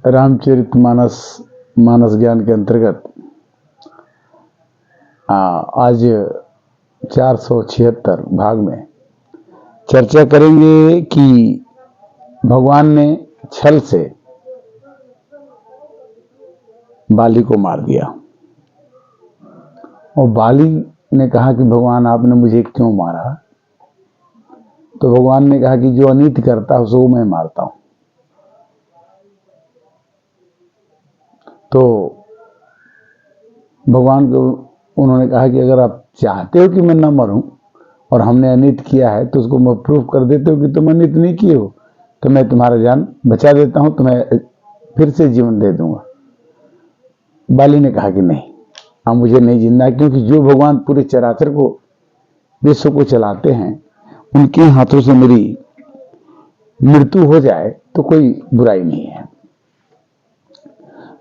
रामचरितमानस मानस ज्ञान के अंतर्गत आज 476 भाग में चर्चा करेंगे कि भगवान ने छल से बाली को मार दिया। और बाली ने कहा कि भगवान आपने मुझे क्यों मारा? तो भगवान ने कहा कि जो अनिति करता है उसको मैं मारता हूं। तो भगवान को उन्होंने कहा कि अगर आप चाहते हो कि मैं न मरूं और हमने अनित किया है तो उसको मैं प्रूफ कर देते हो कि तुम अनित नहीं किए हो, तो मैं तुम्हारा जान बचा देता हूं, तुम्हें फिर से जीवन दे दूंगा। बाली ने कहा कि नहीं, अब मुझे नहीं जिंदा, क्योंकि जो भगवान पूरे चराचर को विश्व को चलाते हैं उनके हाथों से मेरी मृत्यु हो जाए तो कोई बुराई नहीं है।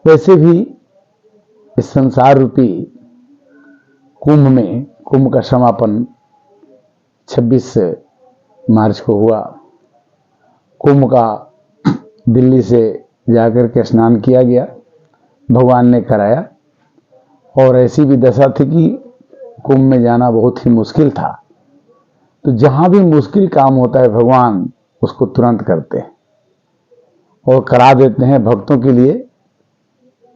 वैसे भी इस संसार रूपी कुंभ में, कुंभ का समापन 26 मार्च को हुआ। कुंभ का दिल्ली से जाकर के स्नान किया गया, भगवान ने कराया। और ऐसी भी दशा थी कि कुंभ में जाना बहुत ही मुश्किल था। तो जहां भी मुश्किल काम होता है भगवान उसको तुरंत करते हैं और करा देते हैं भक्तों के लिए।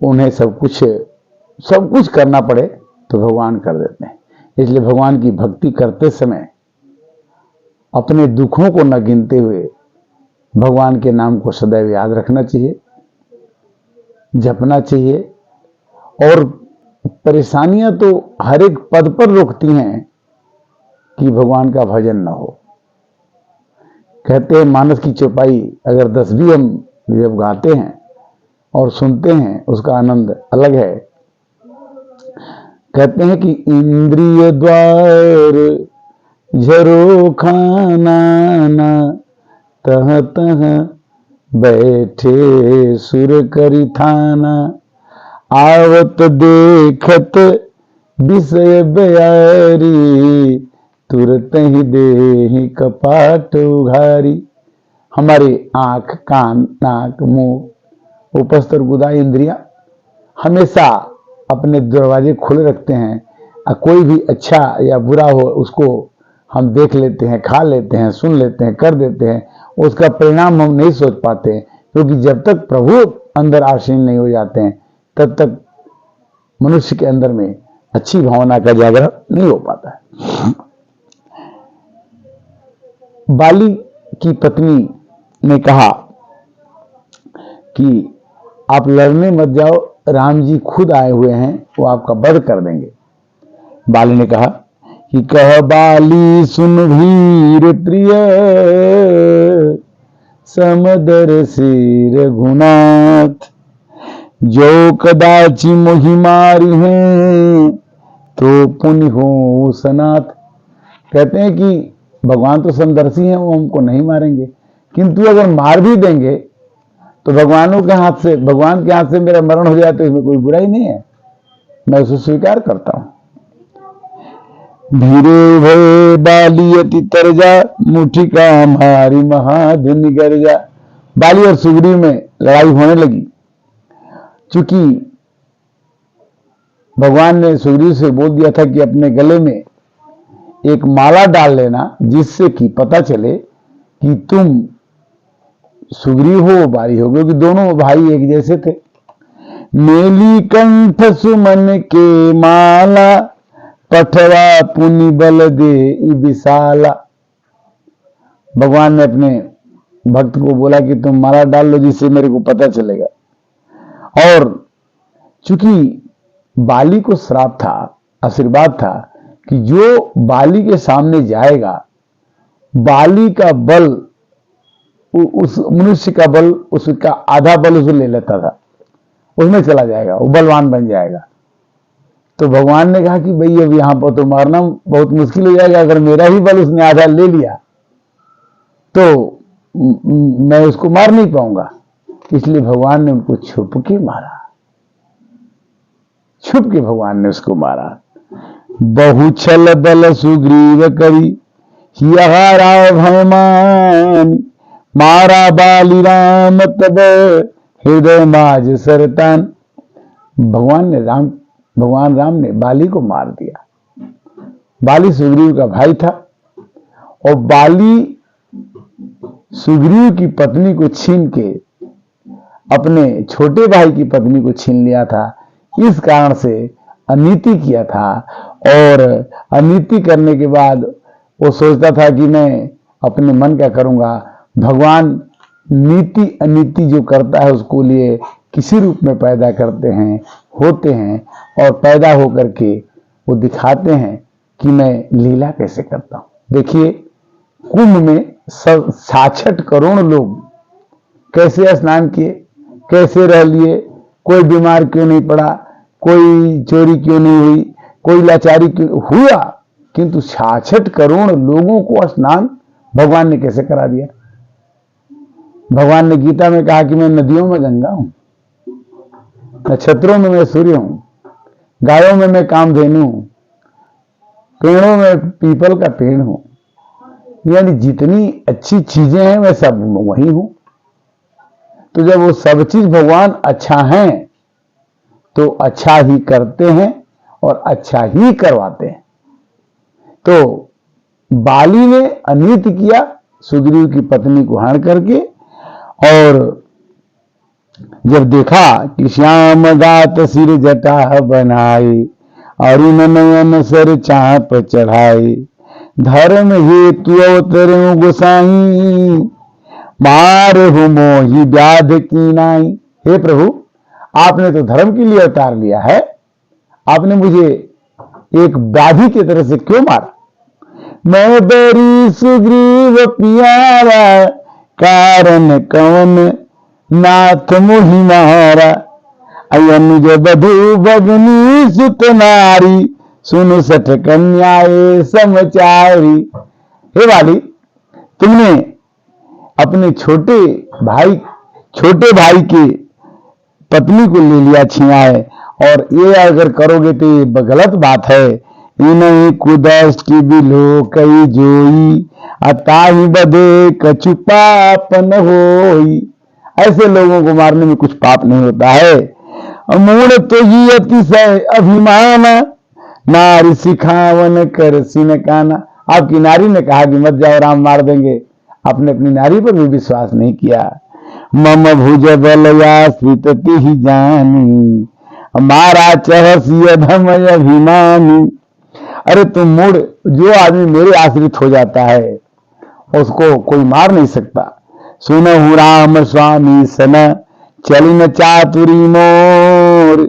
उन्हें सब कुछ करना पड़े तो भगवान कर देते हैं। इसलिए भगवान की भक्ति करते समय अपने दुखों को न गिनते हुए भगवान के नाम को सदैव याद रखना चाहिए, जपना चाहिए। और परेशानियां तो हर एक पद पर रोकती हैं कि भगवान का भजन न हो। कहते हैं मानस की चौपाई अगर 10 भी हम जब गाते हैं और सुनते हैं उसका आनंद अलग है। कहते हैं कि इंद्रिय द्वार झरो खाना ना, तह तह बैठे सुर करी थाना, आवत देखत विषय बयारी, तुरत ही देहि कपाट उघारी। हमारी आंख, कान, नाक, मुंह, उपस्तर गुदा इंद्रियां हमेशा अपने दरवाजे खुले रखते हैं। कोई भी अच्छा या बुरा हो उसको हम देख लेते हैं, खा लेते हैं, सुन लेते हैं, कर देते हैं। उसका परिणाम हम नहीं सोच पाते, क्योंकि जब तक प्रभु अंदर आसीन नहीं हो जाते हैं तब तक मनुष्य के अंदर में अच्छी भावना का जागरण नहीं हो पाता है। बाली की पत्नी ने कहा कि आप लड़ने मत जाओ, राम जी खुद आए हुए हैं, वो आपका वध कर देंगे। बाली ने कहा कि कह बाली सुन वीर प्रिय, समदर सिर रघुनाथ, जो कदाचि मोहि मारी हैं तो पुण्य हो सनाथ। कहते हैं कि भगवान तो समदर्शी हैं, वो हमको नहीं मारेंगे, किंतु अगर मार भी देंगे तो भगवान के हाथ से मेरा मरण हो जाए तो इसमें कोई बुराई नहीं है, मैं उसे स्वीकार करता हूं। धीरे भय बाली अति तरजा, मुठिका मारी महाधुनि गर्जा। बाली और सुग्रीव में लड़ाई होने लगी। चूंकि भगवान ने सुग्रीव से बोल दिया था कि अपने गले में एक माला डाल लेना, जिससे कि पता चले कि तुम सुग्रीव हो, बाली हो, क्योंकि दोनों भाई एक जैसे थे। मेली कंठ सुमन के माला, पठवा पुनि बल दे विशाला। भगवान ने अपने भक्त को बोला कि तुम माला डाल लो, जिससे मेरे को पता चलेगा। और चूंकि बाली को श्राप था, आशीर्वाद था कि जो बाली के सामने जाएगा, बाली का बल, उस मनुष्य का बल, उसका आधा बल उसे ले लेता था, उसमें चला जाएगा, वो बलवान बन जाएगा। तो भगवान ने कहा कि भाई अब यहां पर तो मारना बहुत मुश्किल हो जाएगा, अगर मेरा ही बल उसने आधा ले लिया तो मैं उसको मार नहीं पाऊंगा। इसलिए भगवान ने उनको छुप के मारा, छुप के भगवान ने उसको मारा। बहु छल बल सुग्रीव करी, हियारा भयमान, मारा बाली राम तब हृदय माज सरतान। भगवान राम ने बाली को मार दिया। बाली सुग्रीव का भाई था और बाली सुग्रीव की पत्नी को छीन के अपने छोटे भाई की पत्नी को छीन लिया था। इस कारण से अनीति किया था और अनीति करने के बाद वो सोचता था कि मैं अपने मन का करूंगा। भगवान नीति अनीति जो करता है उसको लिए किसी रूप में पैदा करते हैं, होते हैं और पैदा होकर के वो दिखाते हैं कि मैं लीला कैसे करता हूं। देखिए कुंभ में 66 करोड़ लोग कैसे स्नान किए, कैसे रह लिए, कोई बीमार क्यों नहीं पड़ा, कोई चोरी क्यों नहीं हुई, कोई लाचारी क्यों हुआ, किंतु 66 करोड़ लोगों को स्नान भगवान ने कैसे करा दिया। भगवान ने गीता में कहा कि मैं नदियों में गंगा हूं, नक्षत्रों में मैं सूर्य हूं, गायों में मैं कामधेनु हूं, पेड़ों में पीपल का पेड़ हूं, यानी जितनी अच्छी चीजें हैं मैं सब वही हूं। तो जब वो सब चीज भगवान अच्छा है तो अच्छा ही करते हैं और अच्छा ही करवाते हैं। तो बाली ने अनित किया सुग्रीव की पत्नी को हरण करके, और जब देखा कि श्याम गात सिर जटा बनाई, अरुण नयन सर चाप चढ़ाई, धर्म हेतु अवतरऊं गोसाई, मार हो मोहि व्याध की नाई। हे प्रभु, आपने तो धर्म के लिए अवतार लिया है, आपने मुझे एक व्याधि की तरह से क्यों मारा। मैं बड़ी सुग्रीव पियारा, कारण कौन नाथ मोहि मारा, अनुज बधु भगनी सुत नारी, सुन सठ कन्याए समाचारी। हे वाली, तुमने अपने छोटे भाई के पत्नी को ले लिया छिनाए, और ये अगर करोगे तो ये गलत बात है। इन्हीं कुदष्टि बिलो कई जोई, अताही बदे कछु पाप न होई। ऐसे लोगों को मारने में कुछ पाप नहीं होता है। मूढ़ तो ही अतिशय अभिमान, नारी सिखावन कर सिन काना। आपकी नारी ने कहा कि मत जाओ, राम मार देंगे, आपने अपनी नारी पर भी विश्वास नहीं किया। मम भुज बलयाश्रित ही जानी, मारा चहसिय धम अभिमानी। अरे तुम मूढ़, जो आदमी मेरे आश्रित हो जाता है उसको कोई मार नहीं सकता। सुनहु राम स्वामी सन, चलिन चातुरी मोर,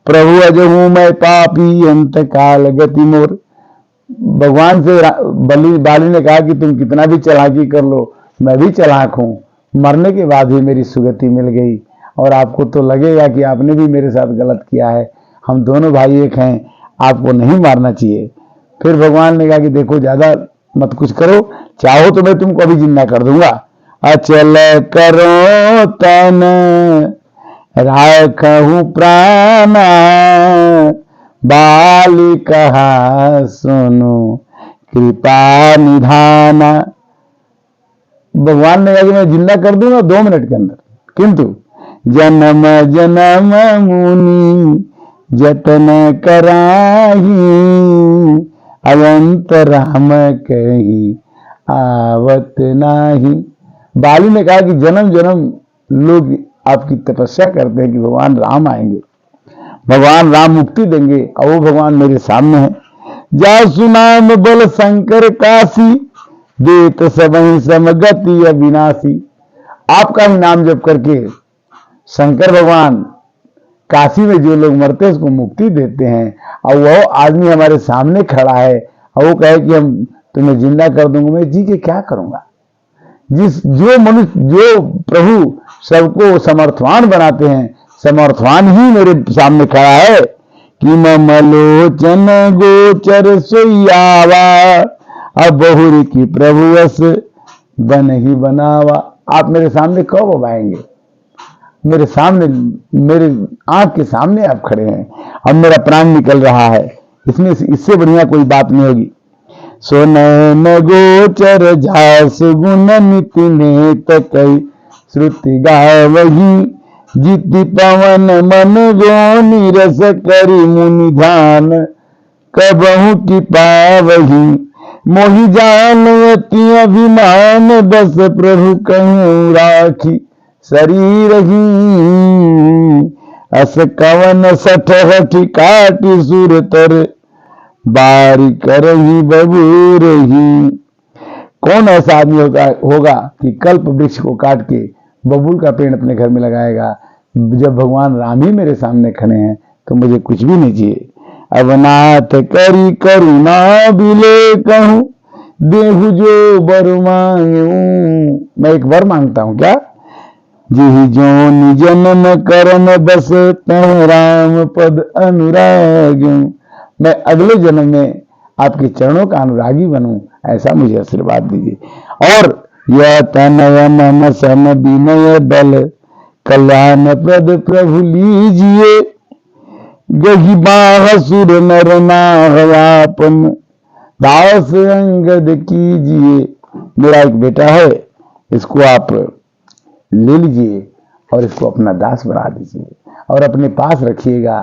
प्रभु अजहू मैं पापी अंत काल गति मोर। भगवान से बाली ने कहा कि तुम कितना भी चालाकी कर लो, मैं भी चालाक हूं, मरने के बाद ही मेरी सुगति मिल गई, और आपको तो लगेगा कि आपने भी मेरे साथ गलत किया है, हम दोनों भाई एक हैं, आपको नहीं मारना चाहिए। फिर भगवान ने कहा कि देखो ज्यादा मत कुछ करो, चाहो तो मैं तुमको अभी जिंदा कर दूंगा। अचल करो तन राखहु प्राण, बाली कहा सुनो कृपा निधाना। भगवान ने कहा कि मैं जिंदा कर दूंगा 2 मिनट के अंदर, किंतु जन्म जन्म मुनि जतन कराही, अनंत राम कही आवत नाही। बाली ने कहा कि जन्म जन्म लोग आपकी तपस्या करते हैं कि भगवान राम आएंगे, भगवान राम मुक्ति देंगे, और वो भगवान मेरे सामने है। जा सुनाम बल शंकर काशी, देत सबहि समगति अविनाशी। आपका ही नाम जप करके शंकर भगवान काशी में जो लोग मरते हैं उसको मुक्ति देते हैं, और वह आदमी हमारे सामने खड़ा है और वो कहे कि हम तुम्हें जिंदा कर दूंगा। मैं जी के क्या करूंगा। जो प्रभु सबको समर्थवान बनाते हैं, समर्थवान ही मेरे सामने खड़ा है कि ममलोचन गोचर सोयावा, अब बहुरी की प्रभु अस बन ही बनावा। आप मेरे सामने कब आएंगे, मेरे सामने, मेरे आंख के सामने आप खड़े हैं, अब मेरा प्राण निकल रहा है, इसमें इससे बढ़िया कोई बात नहीं होगी। सो नैन गोचर झास गुण निति नेत कई, श्रुति गावही जीति पवन मन गो नीरस करी मुनि ध्यान, कबहु की पावही मोहि जान अति अभिमान, बस प्रभु कहूँ राखी शरीर ही, अस कवन सठ हठी काटी सुर तर, बारी करही बबूर ही। कौन ऐसा आदमी होगा कि कल्प वृक्ष को काट के बबूल का पेड़ अपने घर में लगाएगा। जब भगवान राम ही मेरे सामने खड़े हैं तो मुझे कुछ भी नहीं चाहिए। अब नाथ करी करुणा बिले कहूं, देहु जो बर मांगूं। मैं एक वर मांगता हूं, क्या? जिहि जोनि जन्म करन बस तह राम पद अनुराग्यों। मैं अगले जन्म में आपके चरणों का अनुरागी बनूं, ऐसा मुझे आशीर्वाद दीजिए। और यह तनय मन सन विनय बल, कल्याण प्रद प्रभु लीजिए। गही बाह सुर नर नाहयापन, दास अंगद कीजिए। मेरा एक बेटा है, इसको आप ले लीजिए और इसको अपना दास बना दीजिए और अपने पास रखिएगा,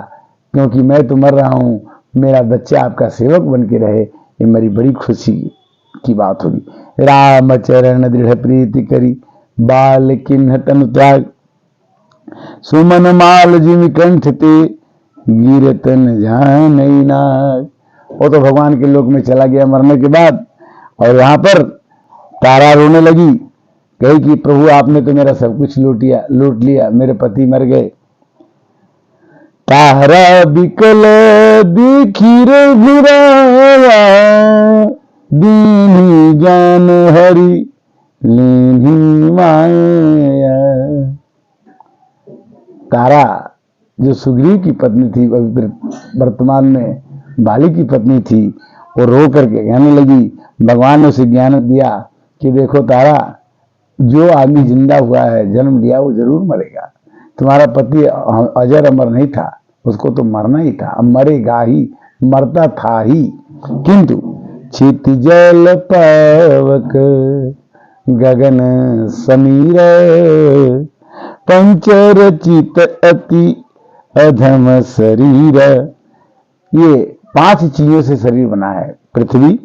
क्योंकि मैं तो मर रहा हूं, मेरा बच्चा आपका सेवक बन के रहे, ये मेरी बड़ी खुशी की बात होगी। राम चरण दृढ़ प्रीति करी, बाल किन्ह तन त्याग, सुमन माल जिमि कंठ ते, गिरतन जान नाग। वो तो भगवान के लोक में चला गया मरने के बाद, और यहाँ पर तारा रोने लगी, कही कि प्रभु आपने तो मेरा सब कुछ लूट लिया, मेरे पति मर गए। तारा बिकल दिखी रघुराया, दीन्ही ज्ञान हरि लीन्ही माया। तारा जो सुग्रीव की पत्नी थी, वर्तमान में बाली की पत्नी थी, वो रो करके कहने लगी, भगवान ने उसे ज्ञान दिया कि देखो तारा, जो आदमी जिंदा हुआ है, जन्म लिया, वो जरूर मरेगा। तुम्हारा पति अजर अमर नहीं था, उसको तो मरना ही था, अब मरेगा ही, मरता था ही। किंतु चित जल पावक गगन समीर, पंचरचित अति अधम शरीर। ये 5 चीजों से शरीर बना है, पृथ्वी,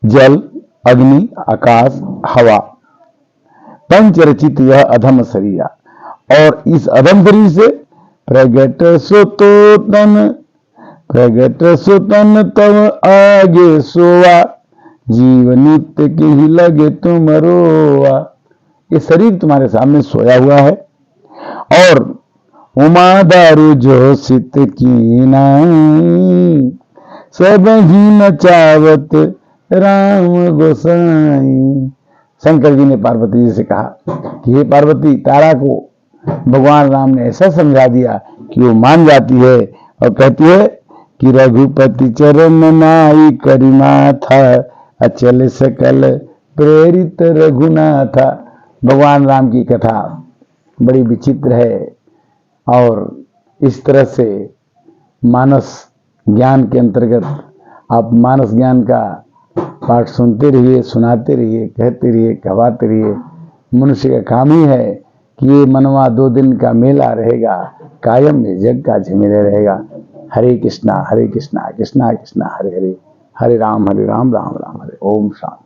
जल, अग्नि, आकाश, हवा। पंचरचित यह अधम शरीर, और इस अधम शरीर से प्रगट सुतन तब आगे सोआ, जीव नित्य की ही लगे तुम रोआ। ये शरीर तुम्हारे सामने सोया हुआ है, और उमा दारू जो सित की नाई, सब ही नचावत राम गोसाई। शंकर जी ने पार्वती जी से कहा कि हे पार्वती, तारा को भगवान राम ने ऐसा समझा दिया कि वो मान जाती है और कहती है कि रघुपति चरण नाई करिमा था, अचल सकल प्रेरित रघुनाथा। भगवान राम की कथा बड़ी विचित्र है, और इस तरह से मानस ज्ञान के अंतर्गत आप मानस ज्ञान का पाठ सुनते रहिए, सुनाते रहिए, कहते रहिए, कहवाते रहिए। मनुष्य का काम ही है कि ये मनवा 2 दिन का मेला रहेगा, कायम में जग का झमेला रहेगा। हरे कृष्णा कृष्णा कृष्णा हरे हरे, हरे राम राम राम हरे। ओम शांति।